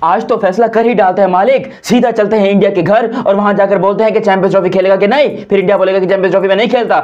आज तो फैसला कर ही डालते हैं मालिक, सीधा चलते हैं इंडिया के घर और वहां जाकर बोलते हैं कि चैंपियंस ट्रॉफी खेलेगा कि नहीं, फिर इंडिया बोलेगा कि चैंपियंस ट्रॉफी में नहीं खेलता,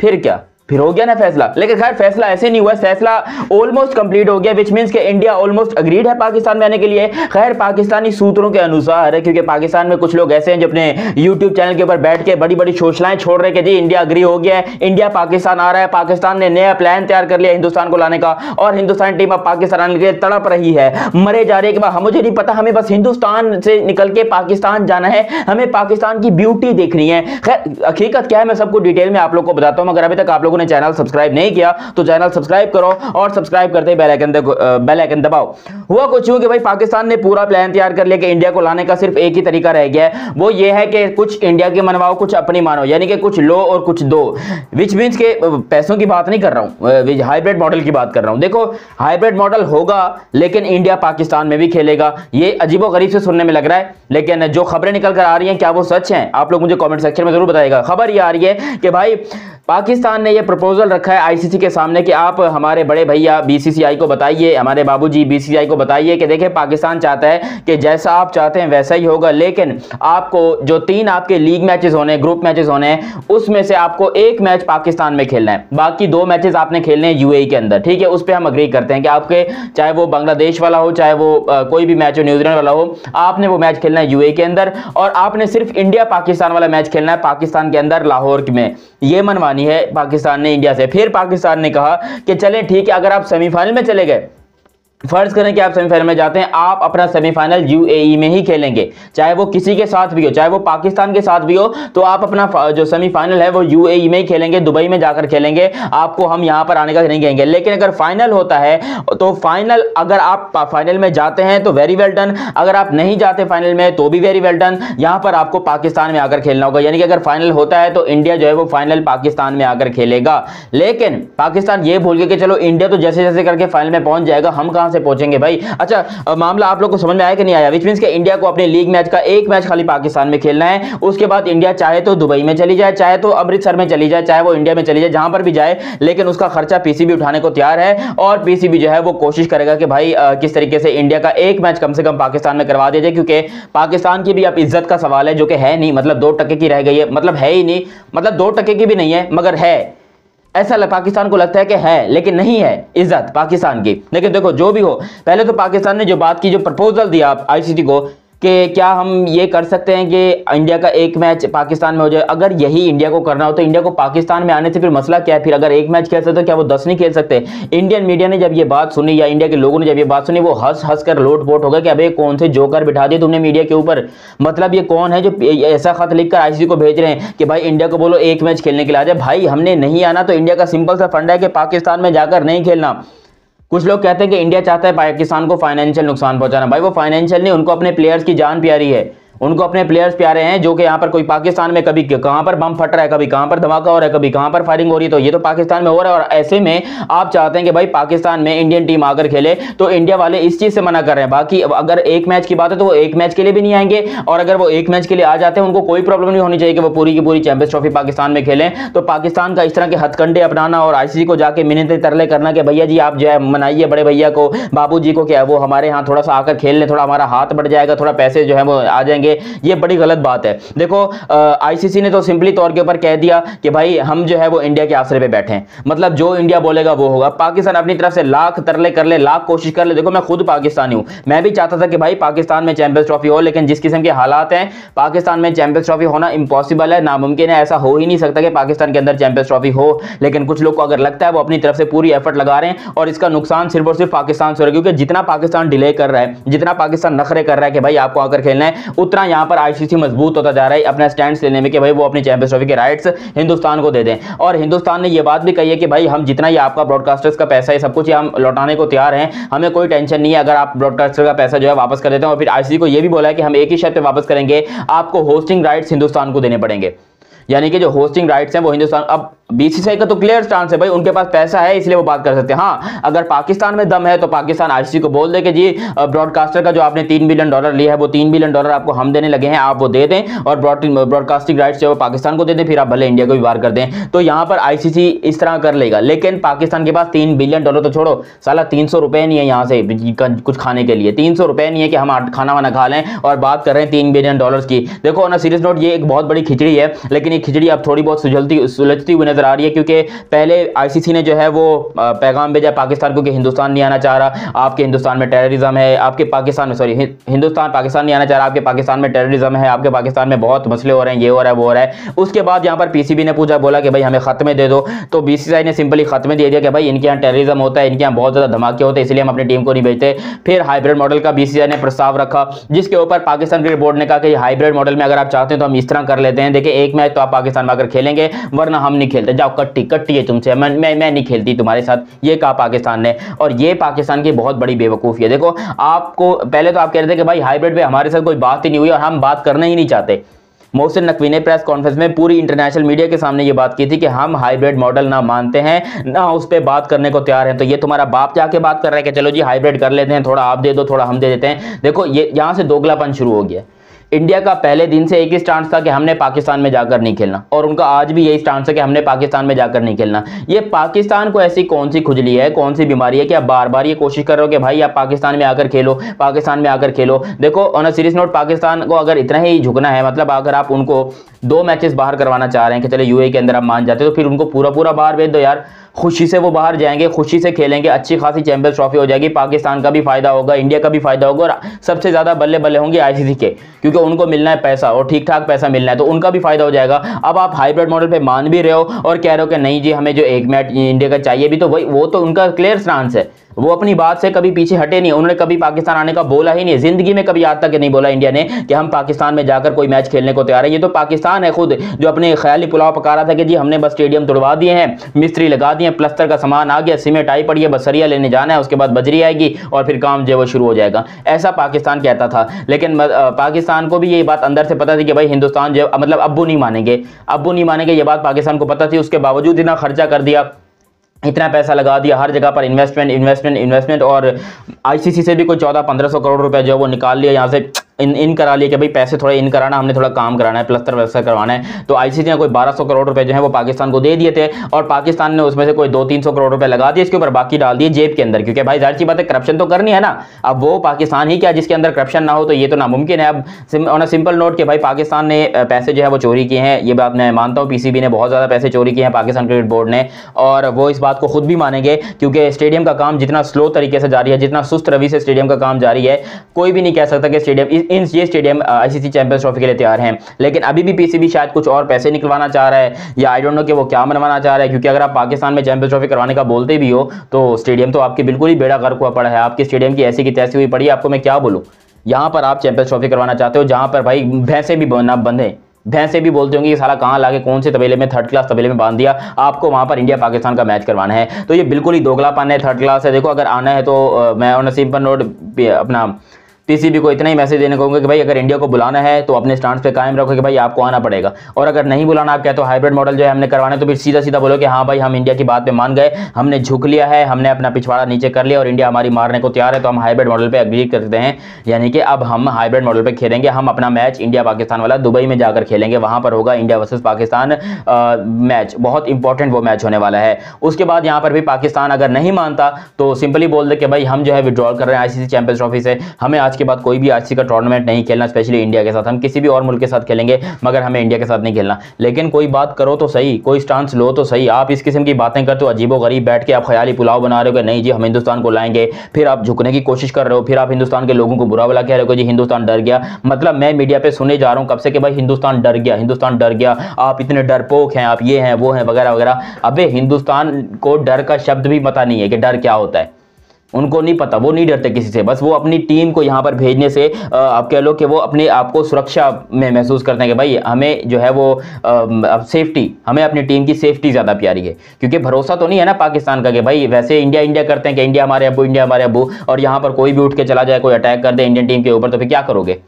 फिर क्या, फिर हो गया ना फैसला। लेकिन खैर फैसला ऐसे नहीं हुआ, फैसला ऑलमोस्ट कंप्लीट हो गया, विच मींस कि इंडिया ऑलमोस्ट अग्रीड है पाकिस्तान में आने के लिए। खैर पाकिस्तानी सूत्रों के अनुसार है, क्योंकि पाकिस्तान में कुछ लोग ऐसे हैं जो अपने यूट्यूब चैनल के ऊपर बैठ के बड़ी बड़ी घोषणाएं छोड़ रहे हैं कि जी इंडिया अग्री हो गया है, इंडिया पाकिस्तान आ रहा है, पाकिस्तान ने नया प्लान तैयार कर लिया हिंदुस्तान को लाने का और हिंदुस्तान टीम अब पाकिस्तान आने के लिए तड़प रही है, मरे जा रही है कि मुझे नहीं पता, हमें बस हिंदुस्तान से निकल के पाकिस्तान जाना है, हमें पाकिस्तान की ब्यूटी देखनी है। खैर हकीकत क्या है मैं सबको डिटेल में आप लोग को बताता हूं, मगर अभी तक आप लोगों ने चैनल सब्सक्राइब नहीं किया तो चैनल सब्सक्राइब करो और सब्सक्राइब करते ही बेल आइकन दबाओ। हुआ कुछ यूं कि भाई पाकिस्तान ने पूरा प्लान तैयार कर लिया कि इंडिया को लाने का सिर्फ एक ही तरीका रह गया है, वो ये है कि कुछ इंडिया की मनवाओ कुछ अपनी मानो, यानी कि कुछ लो और कुछ दो, विच मींस के पैसों की बात नहीं कर रहा हूं, हाइब्रिड मॉडल की बात कर रहा हूं। देखो हाइब्रिड मॉडल होगा लेकिन इंडिया पाकिस्तान में भी खेलेगा, ये अजीबोगरीब से सुनने में लग रहा है, लेकिन जो खबरें निकल कर आ रही हैं क्या वो सच हैं, आप लोग मुझे कमेंट सेक्शन में जरूर बताइएगा। खबर ये आ रही है कि भाई पाकिस्तान ने ये प्रपोजल रखा है आईसीसी के सामने कि आप हमारे बड़े भैया बीसीसीआई को बताइए, हमारे बाबूजी बीसीसीआई को बताइए कि देखिए पाकिस्तान चाहता है कि जैसा आप चाहते हैं वैसा ही होगा, लेकिन आपको जो 3 आपके लीग मैचेस होने, ग्रुप मैचेस होने हैं, उसमें से आपको 1 मैच पाकिस्तान में खेलना है, बाकी 2 मैचेस आपने खेलने हैं यूएई के अंदर। ठीक है, उस पर हम अग्री करते हैं कि आपके चाहे वो बांग्लादेश वाला हो, चाहे वो कोई भी मैच हो, न्यूजीलैंड वाला हो, आपने वो मैच खेलना है यूएई के अंदर और आपने सिर्फ इंडिया पाकिस्तान वाला मैच खेलना है पाकिस्तान के अंदर लाहौर में। ये मनवानी है पाकिस्तान ने इंडिया से। फिर पाकिस्तान ने कहा कि चलें ठीक है, अगर आप सेमीफाइनल में चले गए, फर्ज करें कि आप सेमीफाइनल में जाते हैं, आप अपना सेमीफाइनल यूएई में ही खेलेंगे, चाहे वो किसी के साथ भी हो, चाहे वो पाकिस्तान के साथ भी हो, तो आप अपना जो सेमीफाइनल है वो यूएई में ही खेलेंगे, दुबई में जाकर खेलेंगे, आपको हम यहां पर आने का नहीं कहेंगे। लेकिन अगर फाइनल होता है तो फाइनल, अगर आप फाइनल में जाते हैं तो वेरी वेल डन, अगर आप नहीं जाते फाइनल में तो भी वेरी वेल डन, यहां पर आपको पाकिस्तान में आकर खेलना होगा। यानी कि अगर फाइनल होता है तो इंडिया जो है वो फाइनल पाकिस्तान में आकर खेलेगा, लेकिन पाकिस्तान ये भूल गया कि चलो इंडिया तो जैसे जैसे करके फाइनल में पहुंच जाएगा, हम कहां से पहुंचेंगे भाई। अच्छा मामला आप लोग को समझ में आया कि नहीं आया, विच मींस कि इंडिया को अपने लीग मैच का 1 मैच खाली पाकिस्तान में खेलना है, उसके बाद इंडिया चाहे तो दुबई में चली जाए, चाहे तो अमृतसर में चली जाए, चाहे वो इंडिया में चली जाए, जहां पर भी जाए, लेकिन उसका खर्चा पीसीबी उठाने को तैयार है और पीसीबी जो है वो कोशिश करेगा कि भाई किस तरीके से इंडिया का 1 मैच कम से कम पाकिस्तान में करवा दिया जाए, क्योंकि पाकिस्तान की भी अब इज्जत का सवाल है, जो कि है नहीं, मतलब 2% की रह गई है, मतलब है ही नहीं, मतलब 2% की भी नहीं है, मगर है, ऐसा पाकिस्तान को लगता है कि है, लेकिन नहीं है इज्जत पाकिस्तान की। लेकिन देखो जो भी हो, पहले तो पाकिस्तान ने जो बात की, जो प्रपोजल दिया आईसीसी को कि क्या हम ये कर सकते हैं कि इंडिया का 1 मैच पाकिस्तान में हो जाए, अगर यही इंडिया को करना हो तो इंडिया को पाकिस्तान में आने से फिर मसला क्या है, फिर अगर 1 मैच खेल सकते तो क्या वो 10 नहीं खेल सकते। इंडियन मीडिया ने जब ये बात सुनी, या इंडिया के लोगों ने जब ये बात सुनी, वो हंस हंस कर लोटपोट हो गया कि अबे कौन से जोकर बिठा दिए तुमने मीडिया के ऊपर, मतलब ये कौन है जो ऐसा खत लिखकर आईसीसी को भेज रहे हैं कि भाई इंडिया को बोलो 1 मैच खेलने के लिए आ जाए। भाई हमने नहीं आना तो इंडिया का सिंपल सा फंडा है कि पाकिस्तान में जाकर नहीं खेलना। कुछ लोग कहते हैं कि इंडिया चाहता है पाकिस्तान को फाइनेंशियल नुकसान पहुंचाना, भाई वो फाइनेंशियल नहीं, उनको अपने प्लेयर्स की जान प्यारी है, उनको अपने प्लेयर्स प्यारे हैं, जो कि यहाँ पर कोई पाकिस्तान में कभी कहां पर बम फट रहा है, कभी कहां पर धमाका हो रहा है, कभी कहां पर फायरिंग हो रही है, तो ये तो पाकिस्तान में हो रहा है। और ऐसे में आप चाहते हैं कि भाई पाकिस्तान में इंडियन टीम आकर खेले, तो इंडिया वाले इस चीज से मना कर रहे हैं। बाकी अगर 1 मैच की बात है तो वो 1 मैच के लिए भी नहीं आएंगे, और अगर वो 1 मैच के लिए आ जाते हैं उनको कोई प्रॉब्लम नहीं होनी चाहिए कि वो पूरी की पूरी चैंपियंस ट्रॉफी पाकिस्तान में खेलें। तो पाकिस्तान का इस तरह के हथकंडे अपनाना और आईसीसी को जाके मिन्नतें तरले करना कि भैया जी आप जो है मनाइए बड़े भैया को, बाबू जी को, क्या है वो हमारे यहाँ थोड़ा सा आकर खेल लें, थोड़ा हमारा हाथ बढ़ जाएगा, थोड़ा पैसे जो है वो आ जाएंगे, ये बड़ी गलत बात है। देखो आईसीसी ने तो सिंपली तौर के ऊपर कह दिया कि भाई हम जो है वो इंडिया के आसरे पे बैठे हैं, मतलब जो इंडिया बोलेगा वो होगा। पाकिस्तान अपनी तरफ से लाख तरले कर ले, लाख कोशिश कर ले, देखो मैं खुद पाकिस्तानी हूं, मैं भी चाहता था कि भाई पाकिस्तान में चैंपियंस ट्रॉफी हो, लेकिन जिस किस्म के हालात हैं पाकिस्तान में चैंपियंस ट्रॉफी होना इम्पॉसिबल है, नामुमकिन है, ऐसा हो ही नहीं सकता कि पाकिस्तान के अंदर चैंपियंस ट्रॉफी हो। लेकिन कुछ लोग को अगर लगता है वो अपनी तरफ से पूरी एफर्ट लगा रहे हैं, और इसका नुकसान सिर्फ और सिर्फ पाकिस्तान से हो रहा है, क्योंकि जितना पाकिस्तान डिले कर रहा है, जितना पाकिस्तान नखरे कर रहा है कि भाई आपको आकर खेलना है, उतना यहां पर आईसीसी मजबूत होता जा रहा है अपना स्टैंड लेने में कि भाई वो अपनी चैंपियंस ट्रॉफी के राइट्स हिंदुस्तान को दे दें। और हिंदुस्तान ने ये बात भी कही है कि भाई हम जितना ही आपका ब्रॉडकास्टर्स का पैसा है सब कुछ हम लौटाने को तैयार हैं, हमें कोई टेंशन नहीं है अगर आप ब्रॉडकास्टर का पैसा जो है वापस कर देते हैं। और फिर आईसीसी को ये भी बोला है कि हम एक ही शर्त पे वापस करेंगे, आपको होस्टिंग राइट्स हिंदुस्तान को देने पड़ेंगे, यानी कि जो होस्टिंग राइट्स हैं वो हिंदुस्तान। अब बीसीसीआई का तो क्लियर स्टांस है भाई, उनके पास पैसा है इसलिए वो बात कर सकते हैं। हाँ, अगर पाकिस्तान में दम है तो पाकिस्तान आईसीसी को बोल दे कि जी ब्रॉडकास्टर का जो आपने $3 बिलियन लिया है वो $3 बिलियन आपको हम देने लगे हैं, आप वो दे दें और ब्रॉडकास्टिंग राइट्स जो पाकिस्तान को दे दें, फिर आप भले इंडिया को भी बाहर कर दें। तो यहाँ पर आईसीसी इस तरह कर लेगा। लेकिन पाकिस्तान के पास $3 बिलियन तो छोड़ो, साला 300 रुपए नहीं है यहाँ से कुछ खाने के लिए, 300 रुपए नहीं है कि हम खाना वाना खा लें, और बात कर रहे हैं $3 बिलियन की। देखो ना सीरियस नोट, ये एक बहुत बड़ी खिचड़ी है, लेकिन ये खिचड़ी अब थोड़ी बहुत सुलझती हुई नजर आ रही है, क्योंकि पहले आईसीसी ने जो है वो पैगाम भेजा पाकिस्तान को कि हिंदुस्तान नहीं आना चाह रहा, आपके हिंदुस्तान में टेररिज्म है, आपके पाकिस्तान में हिंदुस्तान पाकिस्तान नहीं आना चाह रहा, आपके पाकिस्तान में टेररिज्म है, आपके पाकिस्तान में बहुत मसले हो रहे हैं, ये हो रहा है वो हो रहा है। उसके बाद यहाँ पर पीसीबी ने पूछा, बोला कि भाई हमें खत्मे दे दो, तो बीसीसीआई ने सिंपली खत्मे दे दिया कि भाई इनके यहाँ टेररिज्म होता है, इनके यहाँ बहुत ज्यादा धमाके होते हैं, इसलिए हम अपनी टीम को नहीं भेजते। फिर हाइब्रिड मॉडल का बीसीसीआई ने प्रस्ताव रखा, जिसके ऊपर पाकिस्तान क्रिकेट बोर्ड ने कहा कि हाइब्रिड मॉडल में अगर आप चाहते हैं तो हम इस तरह कर लेते हैं, देखिए एक मैच तो आप पाकिस्तान में आकर खेलेंगे, वरना हम नहीं खेलते, जाओ कट्टी है तुमसे, मैं नहीं खेलती तुम्हारे साथ, ये कहा पाकिस्तान ने। और ये पाकिस्तान की बहुत बड़ी बेवकूफ़ी है। देखो, आपको पहले तो आप कह रहे थे कि भाई हाइब्रिड पे हमारे साथ कोई बात ही नहीं हुई और हम बात करना ही नहीं चाहते। मोहसिन नकवी ने प्रेस कॉन्फ्रेंस में पूरी इंटरनेशनल मीडिया के सामने ये बात की थी कि हम हाइब्रिड मॉडल ना मानते हैं, ना उस पर बात करने को तैयार हैं। तो ये तुम्हारा बाप जाके बात कर रहा है कि चलो जी हाइब्रिड कर लेते हैं, थोड़ा आप दे दो थोड़ा हम दे देते हैं। देखो, ये यहाँ से दोगलापन शुरू हो गया। इंडिया का पहले दिन से एक ही स्टांस था कि हमने पाकिस्तान में जाकर नहीं खेलना, और उनका आज भी यही स्टांस है कि हमने पाकिस्तान में जाकर नहीं खेलना। ये पाकिस्तान को ऐसी कौन सी खुजली है, कौन सी बीमारी है कि आप बार बार ये कोशिश कर रहे हो कि भाई आप पाकिस्तान में आकर खेलो, पाकिस्तान में आकर खेलो। देखो on a serious note, Pakistan को अगर इतना ही झुकना है, मतलब अगर आप उनको 2 मैचेस बाहर करवाना चाह रहे हैं कि चले यूएई के अंदर आप मान जाते, तो फिर उनको पूरा बाहर भेज दो यार, खुशी से वो बाहर जाएंगे, खुशी से खेलेंगे, अच्छी खासी चैंपियंस ट्रॉफी हो जाएगी, पाकिस्तान का भी फायदा होगा, इंडिया का भी फायदा होगा, और सबसे ज्यादा बल्ले बल्ले होंगे आईसीसी के, क्योंकि उनको मिलना है पैसा और ठीक ठाक पैसा मिलना है, तो उनका भी फायदा हो जाएगा। अब आप हाइब्रिड मॉडल पे मान भी रहे हो और कह रहे हो कि नहीं जी हमें जो एक मैच इंडिया का चाहिए भी, तो वो तो उनका क्लियर स्टांस है, वो अपनी बात से कभी पीछे हटे नहीं, उन्होंने कभी पाकिस्तान आने का बोला ही नहीं, जिंदगी में कभी आज तक नहीं बोला इंडिया ने कि हम पाकिस्तान में जाकर कोई मैच खेलने को तैयार है। ये तो पाकिस्तान है खुद जो अपने ख्याली पुलाव पका रहा था कि जी हमने बस स्टेडियम तुड़वा दिए हैं, मिस्त्री लगा दिए, प्लस्तर का सामान आ गया, सीमेंट आई पड़ी है, बस सरिया लेने जाना है, उसके बाद बजरी आएगी और फिर काम जो है वो शुरू हो जाएगा, ऐसा पाकिस्तान कहता था। लेकिन पाकिस्तान को भी ये बात अंदर से पता थी कि भाई हिंदुस्तान जो मतलब अब्बू नहीं मानेंगे, ये बात पाकिस्तान को पता थी। उसके बावजूद इतना खर्चा कर दिया, इतना पैसा लगा दिया, हर जगह पर इन्वेस्टमेंट, और आईसीसी से भी कोई 1400-1500 करोड़ रुपए जो वो निकाल लिया, यहाँ से इन करा लिया कि भाई पैसे थोड़ा इन कराना, हमने थोड़ा काम कराना है, प्लस्तर वस्तर करवाना है। तो आईसीसी ने कोई 1200 करोड़ रुपए जो है वो पाकिस्तान को दे दिए थे, और पाकिस्तान ने उसमें से कोई 200-300 करोड़ रुपए लगा दिए, इसके ऊपर बाकी डाल दिए जेब के अंदर, क्योंकि भाई जाहिर सी बात है करप्शन तो करनी है ना। अब वो पाकिस्तान ही क्या जिसके अंदर करप्शन ना हो, तो ये तो नामुमकिन है। अब ऑन अ सिंपल नोट कि भाई पाकिस्तान ने पैसे जो है वो चोरी किए हैं, ये बात मैं मानता हूँ, पीसीबी ने बहुत ज़्यादा पैसे चोरी किए हैं, पाकिस्तान क्रिकेट बोर्ड ने, और वो इस बात को खुद भी मानेंगे, क्योंकि स्टेडियम का काम जितना स्लो तरीके से जारी है, जितना सुस्त रवि से स्टेडियम का काम जारी है, कोई भी नहीं कह सकता कि ये स्टेडियम आईसीसी चैंपियंस ट्रॉफी के लिए तैयार हैं। लेकिन अभी भी पीसीबी शायद कुछ और पैसे निकलवाना चाह रहा है, या आई डोंट नो कि वो क्या मनवाना चाह रहा है, क्योंकि अगर आप पाकिस्तान में चैंपियंस ट्रॉफी करवाने का बोलते भी हो तो स्टेडियम तो आपके बिल्कुल ही बेड़ा गर्क हुआ पड़ा है, आपके स्टेडियम की ऐसी की तैसी हुई पड़ी है, आपको मैं क्या बोलूँ। यहाँ पर आप चैंपियंस ट्रॉफी करवाना चाहते हो जहाँ पर भाई भैंसे भी ना बंधे, भैंसे भी बोलते होंगे कि साला कहाँ लाके कौन से तबेले में, 3rd क्लास तबेले में बांध दिया, आपको वहाँ पर इंडिया पाकिस्तान का मैच करवाना है। तो ये बिल्कुल ही दोगलापन है, 3rd क्लास है। देखो अगर आना है तो मैं ऑन अ सिंपल नोट अपना पीसीबी को इतना ही मैसेज देने को कहूँगा कि भाई अगर इंडिया को बुलाना है तो अपने स्टांस पे कायम रखो कि भाई आपको आना पड़ेगा, और अगर नहीं बुलाना, आप कहते हो हाइब्रिड मॉडल जो है हमने करवाना है, तो फिर सीधा बोलो कि हाँ भाई हम इंडिया की बात पे मान गए, हमने झुक लिया है, हमने अपना पिछवाड़ा नीचे कर लिया और इंडिया हमारी मारने को तैयार है, तो हम हाइब्रिड मॉडल पर एग्री करते हैं। यानी कि अब हम हाइब्रिड मॉडल पर खेलेंगे, हम अपना मैच इंडिया पाकिस्तान वाला दुबई में जाकर खेलेंगे, वहाँ पर होगा इंडिया वर्सेस पाकिस्तान मैच, बहुत इंपॉर्टेंट वो मैच होने वाला है। उसके बाद यहाँ पर भी पाकिस्तान अगर नहीं मानता तो सिंपली बोल दे कि भाई हम जो है विड्रॉल कर रहे हैं आईसीसी चैंपियंस ट्रॉफी से, हमें आज के बाद कोई भी आईसीसी का टूर्नामेंट नहीं खेलना, स्पेशली इंडिया के साथ, हम किसी भी और मुल्क के साथ खेलेंगे मगर हमें इंडिया के साथ नहीं खेलना। लेकिन कोई बात करो तो सही, कोई स्टांस लो तो सही। आप इस किस्म की बातें करते हो, अजीबो गरीब बैठ के आप ख्याली पुलाव बना रहे हो कि नहीं जी हम हिंदुस्तान को लाएंगे, फिर आप झुकने की कोशिश कर रहे हो, फिर आप हिंदुस्तान के लोगों को बुरा भला कह रहे हो जी हिंदुस्तान डर गया। मतलब मैं मीडिया पे सुने जा रहा हूँ कब से कि भाई हिंदुस्तान डर गया, हिंदुस्तान डर गया, आप इतने डरपोक हैं, आप ये हैं वो हैं वगैरह वगैरह। अबे हिंदुस्तान को डर का शब्द भी पता नहीं है कि डर क्या होता है, उनको नहीं पता, वो नहीं डरते किसी से, बस वो अपनी टीम को यहाँ पर भेजने से आप कह लो कि वो अपने आप को सुरक्षा में महसूस करते हैं कि भाई हमें जो है वो सेफ्टी, हमें अपनी टीम की सेफ्टी ज़्यादा प्यारी है, क्योंकि भरोसा तो नहीं है ना पाकिस्तान का कि भाई वैसे इंडिया करते हैं कि इंडिया हमारे अब्बू, और यहाँ पर कोई भी उठ के चला जाए, कोई अटैक कर दे इंडियन टीम के ऊपर, तो फिर क्या करोगे।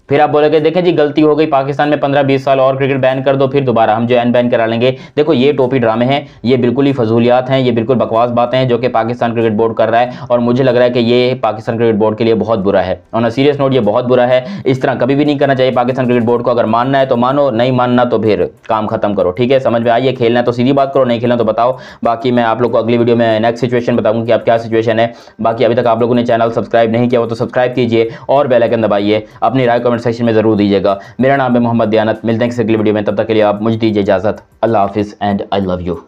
फिर आप बोलोगे देखें जी गलती हो गई, पाकिस्तान में 15-20 साल और क्रिकेट बैन कर दो, फिर दोबारा हम जो है बैन करा लेंगे। देखो ये टोपी ड्रामे हैं, ये बिल्कुल ही फजूलियात हैं, ये बिल्कुल बकवास बातें हैं जो कि पाकिस्तान क्रिकेट बोर्ड कर रहा है, और मुझे लग रहा है कि ये पाकिस्तान क्रिकेट बोर्ड के लिए बहुत बुरा है। ऑन अ सीरियस नोट ये बहुत बुरा है, इस तरह कभी भी नहीं करना चाहिए पाकिस्तान क्रिकेट बोर्ड को। अगर मानना है तो मानो, नहीं मानना तो फिर काम खत्म करो, ठीक है? समझ में आइए, खेलना है तो सीधी बात करो, नहीं खेलना तो बताओ। बाकी मैं आप लोग को अगली वीडियो में नेक्स्ट सिचुएशन बताऊंगा कि आप क्या सिचुएशन है। बाकी अभी तक आप लोगों ने चैनल सब्सक्राइब नहीं किया हो तो सब्सक्राइब कीजिए और बेल आइकन दबाइए। अपनी राय कमेंट सेक्शन में जरूर दीजिएगा। मेरा नाम है मोहम्मद दयानत, मिलते हैं किसी अगली वीडियो में, तब तक के लिए आप मुझे दीजिए इजाजत। अल्लाह हाफिज़ एंड आई लव यू।